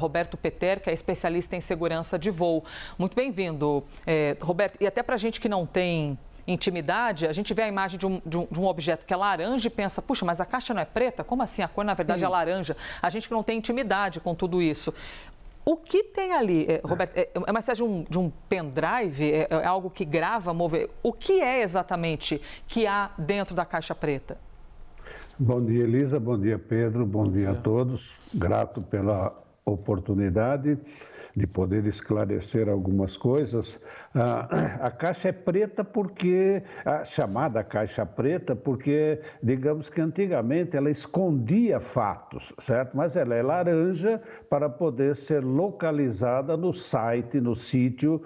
Roberto Peter, que é especialista em segurança de voo. Muito bem-vindo, Roberto. E até para a gente que não tem intimidade, a gente vê a imagem de um objeto que é laranja e pensa, puxa, mas a caixa não é preta? Como assim? A cor, na verdade, é laranja. A gente que não tem intimidade com tudo isso. O que tem ali, Roberto, é uma espécie de um pendrive? É algo que grava, move? O que é exatamente que há dentro da caixa preta? Bom dia, Elisa. Bom dia, Pedro. Bom dia a todos. Grato pela oportunidade de poder esclarecer algumas coisas. A caixa é preta porque, chamada caixa preta, porque, digamos que antigamente ela escondia fatos, certo? Mas ela é laranja para poder ser localizada no site, no sítio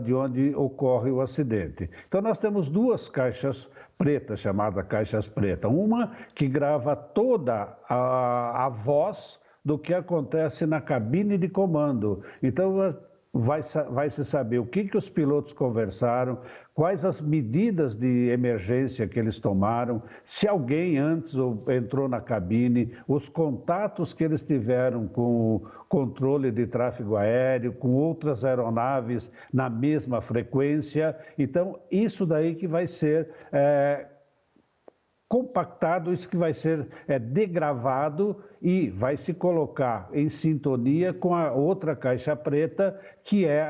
de onde ocorre o acidente. Então nós temos duas caixas pretas, chamadas caixas pretas. Uma que grava toda a voz do que acontece na cabine de comando. Então, vai se saber o que os pilotos conversaram, quais as medidas de emergência que eles tomaram, se alguém antes entrou na cabine, os contatos que eles tiveram com o controle de tráfego aéreo, com outras aeronaves na mesma frequência. Então, isso daí que vai ser compactado, isso que vai ser degravado e vai se colocar em sintonia com a outra caixa preta, que é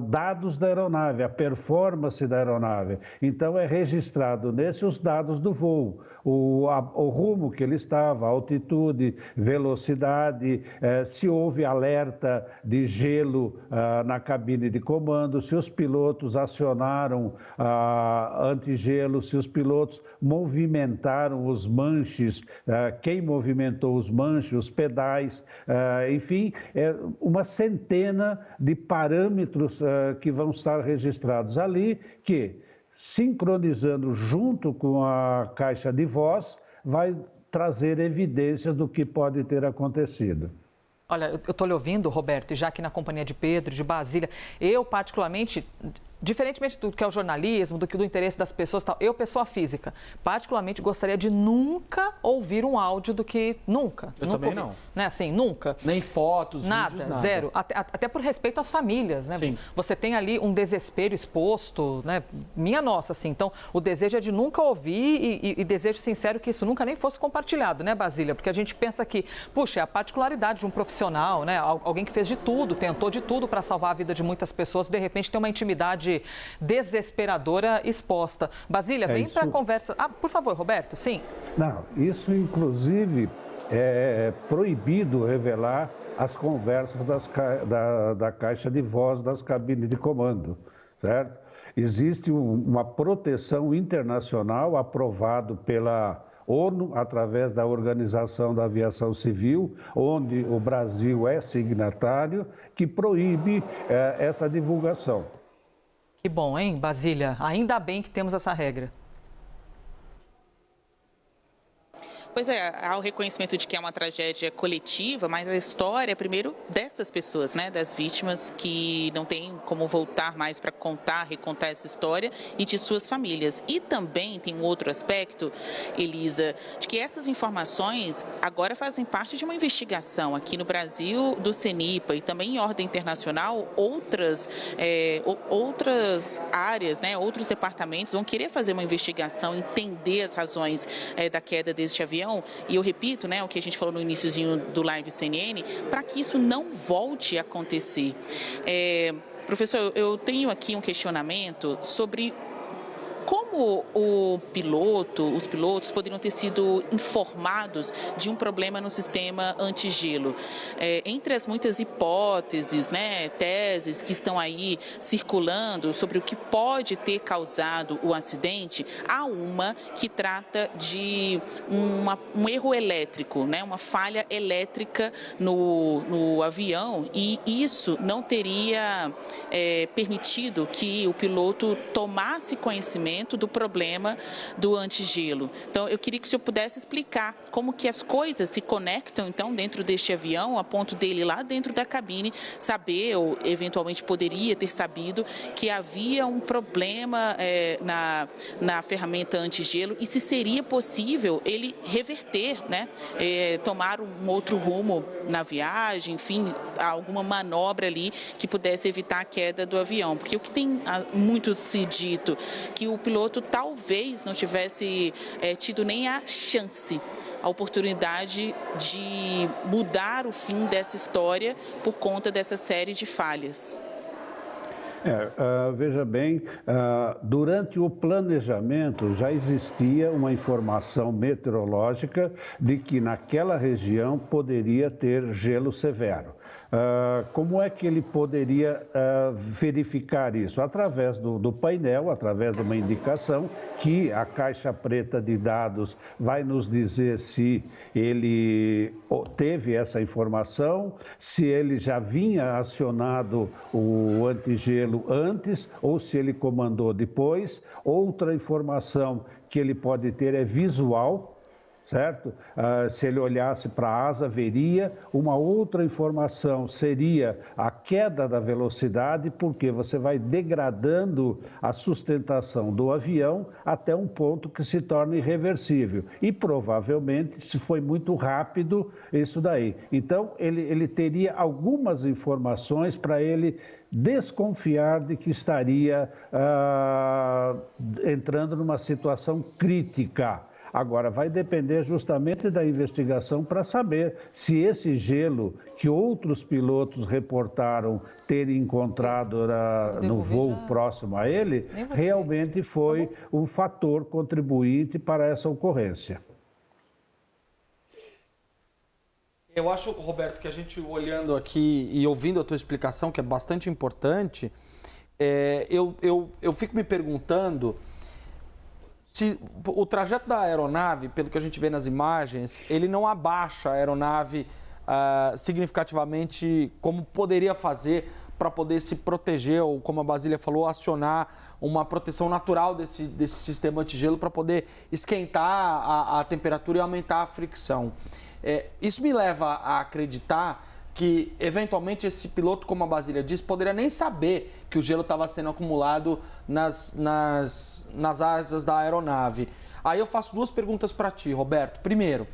dados da aeronave, a performance da aeronave. Então é registrado nesse os dados do voo, o rumo que ele estava, a altitude, velocidade, se houve alerta de gelo na cabine de comando, se os pilotos acionaram antigelo, se os pilotos movimentaram os manches, quem movimentou os manches, os pedais, enfim, uma centena de parâmetros que vão estar registrados ali, que, sincronizando junto com a caixa de voz, vai trazer evidências do que pode ter acontecido. Olha, eu estou lhe ouvindo, Roberto, e já aqui na companhia de Pedro, de Basília, eu particularmente, diferentemente do que é o jornalismo, do que do interesse das pessoas, tal, eu, pessoa física, particularmente gostaria de nunca ouvir um áudio do que nunca. Eu nunca também ouvi, não. Né, assim, nunca. Nem fotos, nada, vídeos, nada. Zero. Até por respeito às famílias, né? Sim. Você tem ali um desespero exposto, né? Minha nossa, assim. Então, o desejo é de nunca ouvir e desejo sincero que isso nunca nem fosse compartilhado, né, Basília? Porque a gente pensa que, puxa, é a particularidade de um profissional, né? Alguém que fez de tudo, tentou de tudo para salvar a vida de muitas pessoas, de repente tem uma intimidade desesperadora exposta. Basília, vem para a conversa. Por favor, Roberto, sim. Não, isso inclusive é proibido revelar as conversas da caixa de voz das cabines de comando, certo? Existe uma proteção internacional aprovado pela ONU, através da Organização da Aviação Civil, onde o Brasil é signatário, que proíbe essa divulgação. Que bom, hein, Basília? Ainda bem que temos essa regra. Pois é, há o reconhecimento de que é uma tragédia coletiva, mas a história é primeiro destas pessoas, né, das vítimas que não têm como voltar mais para recontar essa história e de suas famílias. E também tem um outro aspecto, Elisa, de que essas informações agora fazem parte de uma investigação aqui no Brasil do CENIPA e também em ordem internacional, outras áreas, né, outros departamentos vão querer fazer uma investigação, entender as razões da queda deste avião. E eu repito, né, o que a gente falou no iniciozinho do Live CNN, para que isso não volte a acontecer. Professor, eu tenho aqui um questionamento sobre como os pilotos poderiam ter sido informados de um problema no sistema antigelo. Entre as muitas hipóteses, né, teses que estão aí circulando sobre o que pode ter causado o acidente, há uma que trata de um erro elétrico, né, uma falha elétrica no avião, e isso não teria permitido que o piloto tomasse conhecimento do problema do antigelo. Então, eu queria que o senhor pudesse explicar como que as coisas se conectam, então, dentro deste avião, a ponto dele lá dentro da cabine saber, ou eventualmente poderia ter sabido, que havia um problema na ferramenta antigelo e se seria possível ele reverter, né, tomar um outro rumo na viagem, enfim, alguma manobra ali que pudesse evitar a queda do avião. Porque o que tem muito se dito, que o piloto talvez não tivesse tido nem a chance, a oportunidade de mudar o fim dessa história por conta dessa série de falhas. Veja bem, durante o planejamento já existia uma informação meteorológica de que naquela região poderia ter gelo severo. Como é que ele poderia verificar isso? Através do painel, através de uma indicação que a caixa preta de dados vai nos dizer se ele teve essa informação, se ele já vinha acionado o antigelo antes ou se ele comandou depois. Outra informação que ele pode ter é visual, certo? Se ele olhasse para a asa, veria. Uma outra informação seria a queda da velocidade, porque você vai degradando a sustentação do avião até um ponto que se torna irreversível. E provavelmente, se foi muito rápido, isso daí. Então, ele teria algumas informações para ele desconfiar de que estaria entrando numa situação crítica. Agora, vai depender justamente da investigação para saber se esse gelo que outros pilotos reportaram terem encontrado no voo próximo a ele, realmente foi um fator contribuinte para essa ocorrência. Eu acho, Roberto, que a gente olhando aqui e ouvindo a tua explicação, que é bastante importante, eu fico me perguntando se o trajeto da aeronave, pelo que a gente vê nas imagens, ele não abaixa a aeronave significativamente como poderia fazer para poder se proteger, ou como a Basília falou, acionar uma proteção natural desse sistema antigelo para poder esquentar a temperatura e aumentar a fricção. Isso me leva a acreditar que, eventualmente, esse piloto, como a Basília diz, poderia nem saber que o gelo estava sendo acumulado nas asas da aeronave. Aí eu faço duas perguntas para ti, Roberto. Primeiro,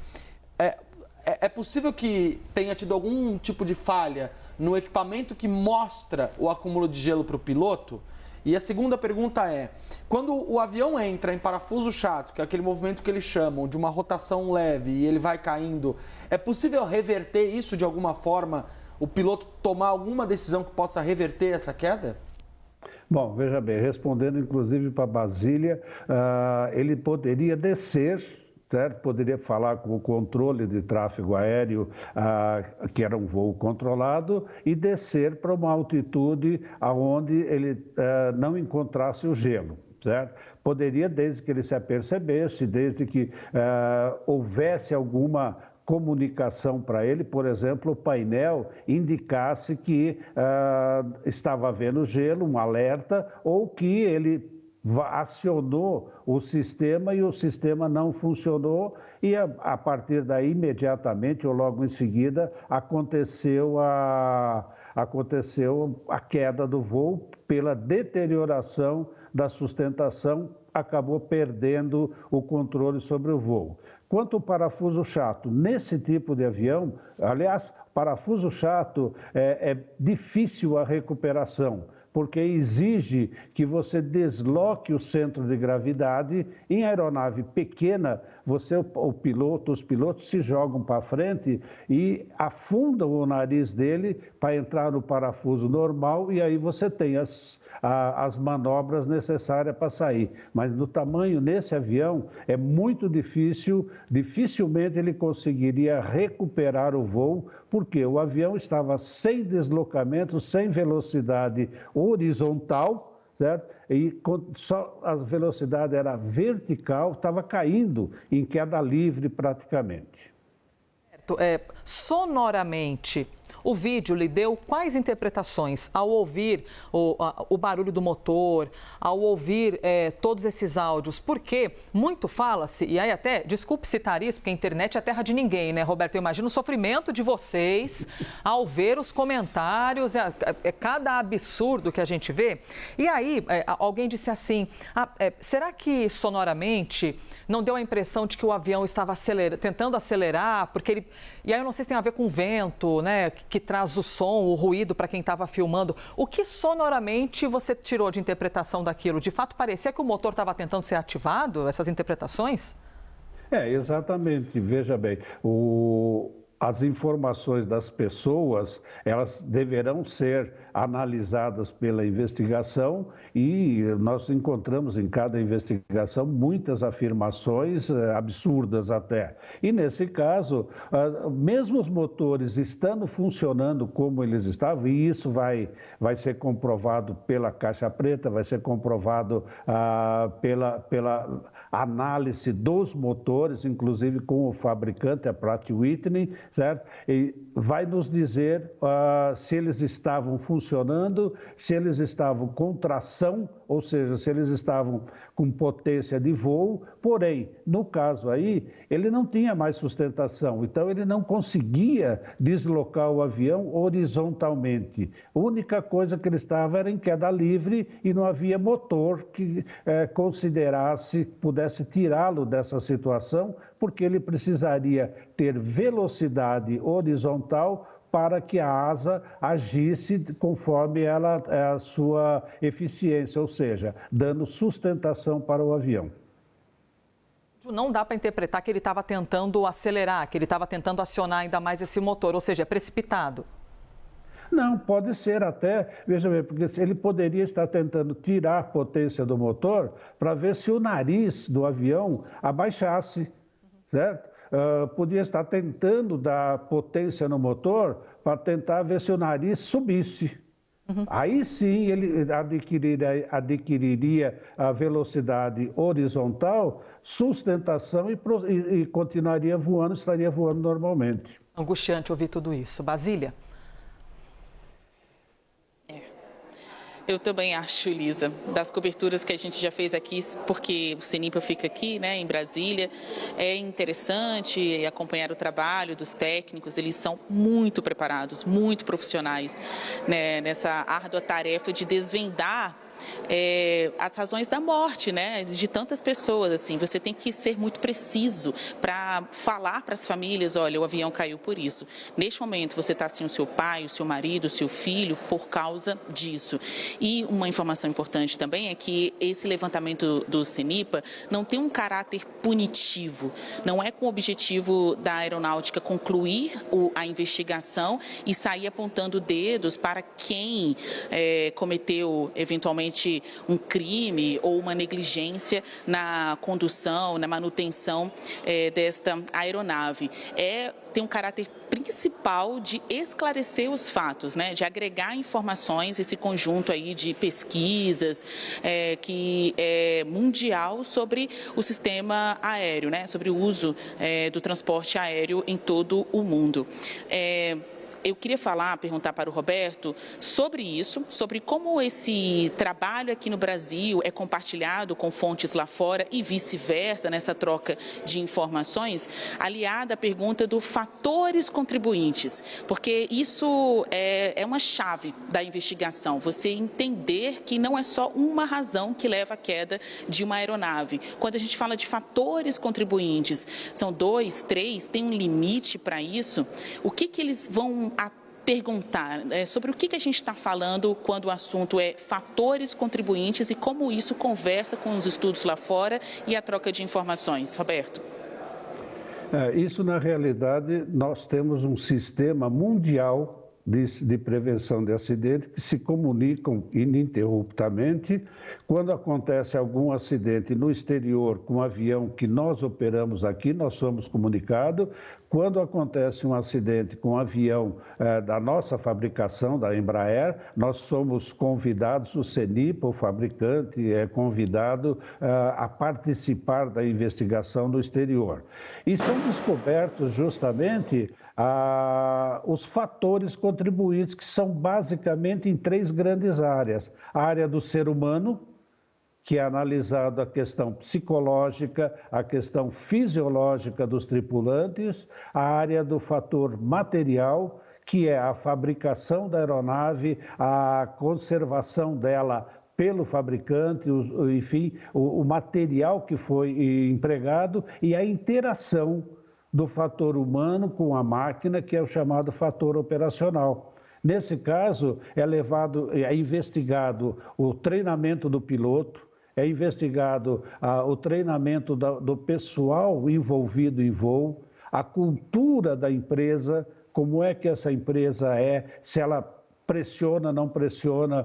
é possível que tenha tido algum tipo de falha no equipamento que mostra o acúmulo de gelo para o piloto? E a segunda pergunta é, quando o avião entra em parafuso chato, que é aquele movimento que eles chamam de uma rotação leve e ele vai caindo, é possível reverter isso de alguma forma, o piloto tomar alguma decisão que possa reverter essa queda? Bom, veja bem, respondendo inclusive para Basília, ele poderia descer, certo? Poderia falar com o controle de tráfego aéreo, que era um voo controlado, e descer para uma altitude onde ele não encontrasse o gelo, certo? Poderia, desde que ele se apercebesse, desde que houvesse alguma comunicação para ele, por exemplo, o painel indicasse que estava havendo gelo, um alerta, ou que ele acionou o sistema e o sistema não funcionou e a partir daí, imediatamente ou logo em seguida, aconteceu a queda do voo pela deterioração da sustentação, acabou perdendo o controle sobre o voo. Quanto ao parafuso chato, nesse tipo de avião, aliás, parafuso chato é difícil a recuperação, porque exige que você desloque o centro de gravidade. Em aeronave pequena, os pilotos se jogam para frente e afundam o nariz dele para entrar no parafuso normal e aí você tem as manobras necessárias para sair. Mas no tamanho, nesse avião, é muito difícil, dificilmente ele conseguiria recuperar o voo, porque o avião estava sem deslocamento, sem velocidade horizontal, certo? E só a velocidade era vertical, estava caindo em queda livre praticamente. Sonoramente, o vídeo lhe deu quais interpretações ao ouvir o barulho do motor, ao ouvir todos esses áudios? Porque muito fala-se, e aí até, desculpe citar isso, porque a internet é a terra de ninguém, né, Roberto? Eu imagino o sofrimento de vocês ao ver os comentários, cada absurdo que a gente vê. E aí, alguém disse assim, será que sonoramente não deu a impressão de que o avião estava tentando acelerar, porque ele... E aí eu não sei se tem a ver com o vento, né? que traz o som, o ruído para quem estava filmando. O que sonoramente você tirou de interpretação daquilo? De fato, parecia que o motor estava tentando ser ativado, essas interpretações? Exatamente. Veja bem, as informações das pessoas, elas deverão ser analisadas pela investigação e nós encontramos em cada investigação muitas afirmações absurdas até. E nesse caso, mesmo os motores estando funcionando como eles estavam, e isso vai ser comprovado pela caixa preta, vai ser comprovado pela análise dos motores, inclusive com o fabricante, a Pratt Whitney, certo? E vai nos dizer se eles estavam funcionando, se eles estavam com tração, ou seja, se eles estavam com potência de voo, porém, no caso aí, ele não tinha mais sustentação, então ele não conseguia deslocar o avião horizontalmente. A única coisa que ele estava era em queda livre e não havia motor que pudesse tirá-lo dessa situação, porque ele precisaria ter velocidade horizontal para que a asa agisse conforme a sua eficiência, ou seja, dando sustentação para o avião. Não dá para interpretar que ele estava tentando acelerar, que ele estava tentando acionar ainda mais esse motor, ou seja, é precipitado. Não, pode ser até, veja bem, porque ele poderia estar tentando tirar a potência do motor para ver se o nariz do avião abaixasse, certo? Podia estar tentando dar potência no motor para tentar ver se o nariz subisse. Aí sim ele adquiriria a velocidade horizontal, sustentação e continuaria voando, estaria voando normalmente. Angustiante ouvir tudo isso. Basília? Eu também acho, Elisa, das coberturas que a gente já fez aqui, porque o CENIPA fica aqui, né, em Brasília, é interessante acompanhar o trabalho dos técnicos, eles são muito preparados, muito profissionais, né, nessa árdua tarefa de desvendar as razões da morte, né, de tantas pessoas. Assim, você tem que ser muito preciso para falar para as famílias, olha, o avião caiu por isso. Neste momento você está sem o seu pai, o seu marido, o seu filho por causa disso. E uma informação importante também é que esse levantamento do CENIPA não tem um caráter punitivo, não é com o objetivo da aeronáutica concluir a investigação e sair apontando dedos para quem cometeu eventualmente um crime ou uma negligência na condução, na manutenção desta aeronave. Tem um caráter principal de esclarecer os fatos, né? De agregar informações, esse conjunto aí de pesquisas que é mundial sobre o sistema aéreo, né? Sobre o uso do transporte aéreo em todo o mundo. Eu queria perguntar para o Roberto sobre isso, sobre como esse trabalho aqui no Brasil é compartilhado com fontes lá fora e vice-versa, nessa troca de informações, aliada à pergunta do fatores contribuintes, porque isso é uma chave da investigação, você entender que não é só uma razão que leva à queda de uma aeronave. Quando a gente fala de fatores contribuintes, são 2, 3, tem um limite para isso? O que eles vão perguntar sobre o que a gente está falando quando o assunto é fatores contribuintes e como isso conversa com os estudos lá fora e a troca de informações. Roberto. Isso, na realidade, nós temos um sistema mundial de prevenção de acidentes que se comunicam ininterruptamente. Quando acontece algum acidente no exterior com um avião que nós operamos aqui, nós somos comunicados. Quando acontece um acidente com um avião da nossa fabricação, da Embraer, nós somos convidados, o CENIPA, o fabricante, é convidado a participar da investigação no exterior. E são descobertos justamente os fatores contribuintes, que são basicamente em 3 grandes áreas. A área do ser humano, que é analisado a questão psicológica, a questão fisiológica dos tripulantes, a área do fator material, que é a fabricação da aeronave, a conservação dela pelo fabricante, enfim, o material que foi empregado e a interação do fator humano com a máquina, que é o chamado fator operacional. Nesse caso, é investigado o treinamento do piloto, é investigado o treinamento do pessoal envolvido em voo, a cultura da empresa, como é que essa empresa se ela pressiona, não pressiona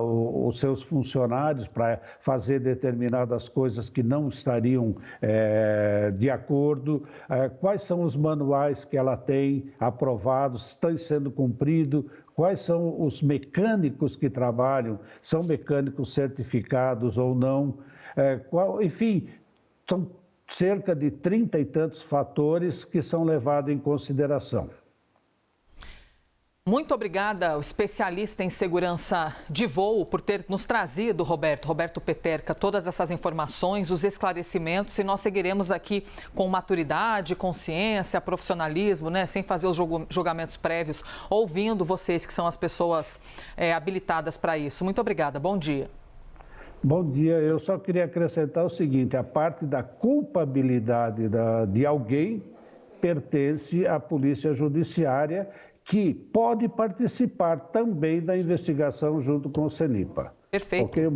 os seus funcionários para fazer determinadas coisas que não estariam de acordo, quais são os manuais que ela tem aprovados, estão sendo cumpridos, quais são os mecânicos que trabalham, são mecânicos certificados ou não, enfim, são cerca de 30 e tantos fatores que são levados em consideração. Muito obrigada ao especialista em segurança de voo por ter nos trazido, Roberto Peterka, todas essas informações, os esclarecimentos, e nós seguiremos aqui com maturidade, consciência, profissionalismo, né, sem fazer os julgamentos prévios, ouvindo vocês que são as pessoas habilitadas para isso. Muito obrigada, bom dia. Bom dia, eu só queria acrescentar o seguinte, a parte da culpabilidade de alguém pertence à Polícia Judiciária, que pode participar também da investigação junto com o CENIPA. Perfeito. Okay?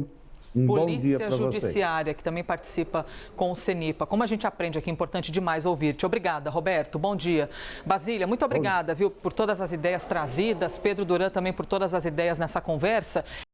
Polícia Judiciária, que também participa com o CENIPA. Como a gente aprende aqui, é importante demais ouvir-te. Obrigada, Roberto. Bom dia. Basília, muito obrigada, viu, por todas as ideias trazidas. Pedro Duran também por todas as ideias nessa conversa.